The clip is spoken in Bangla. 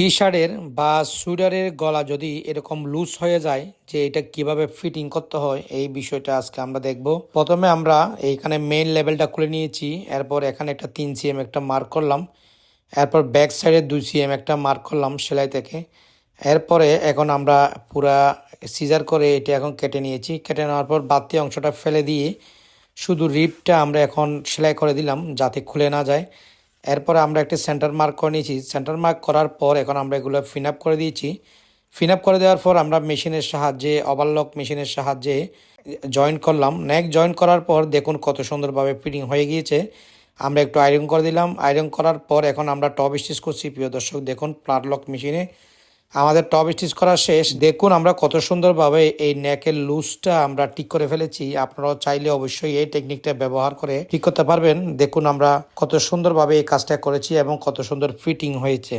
টি শার্টের বা সুইডারের গলা যদি এরকম লুজ হয়ে যায় যে এটা কিভাবে ফিটিং করতে হয় এই বিষয়টা আজকে আমরা দেখব। প্রথমে আমরা এইখানে মেইন লেভেলটা খুলে নিয়েছি, এরপর এখানে একটা 3 cm একটা মার্ক করলাম, এরপর ব্যাক সাইডে 2 cm একটা মার্ক করলাম সেলাই থেকে। এরপরে এখন আমরা পুরা সিজার করে এটা এখন কেটে নিয়েছি। কেটে নেওয়ার পর বাড়তি অংশটা ফেলে দিয়ে শুধু রিপটা আমরা এখন সেলাই করে দিলাম যাতে খুলে না যায়। এরপরে আমরা একটা সেন্টার মার্ক করে নিয়েছি। সেন্টার মার্ক করার পর এখন আমরা এগুলো ফিন আপ করে দিয়েছি। ফিন আপ করে দেওয়ার পর আমরা মেশিনের সাহায্যে, ওভারলক মেশিনের সাহায্যে জয়েন করলাম। নেক জয়েন করার পর দেখুন কত সুন্দরভাবে ফিটিং হয়ে গিয়েছে। আমরা একটু আয়রন করে দিলাম। আয়রন করার পর এখন আমরা টপ স্টিচ করছি। প্রিয় দর্শক দেখুন প্লাট লক মেশিনে আমাদের টপ স্টিচ করা শেষ। দেখুন আমরা কত সুন্দরভাবে এই নেকের লুজটা আমরা ঠিক করে ফেলেছি। আপনারাও চাইলে অবশ্যই এই টেকনিকটা ব্যবহার করে ঠিক করতে পারবেন। দেখুন আমরা কত সুন্দরভাবে এই কাজটা করেছি এবং কত সুন্দর ফিটিং হয়েছে।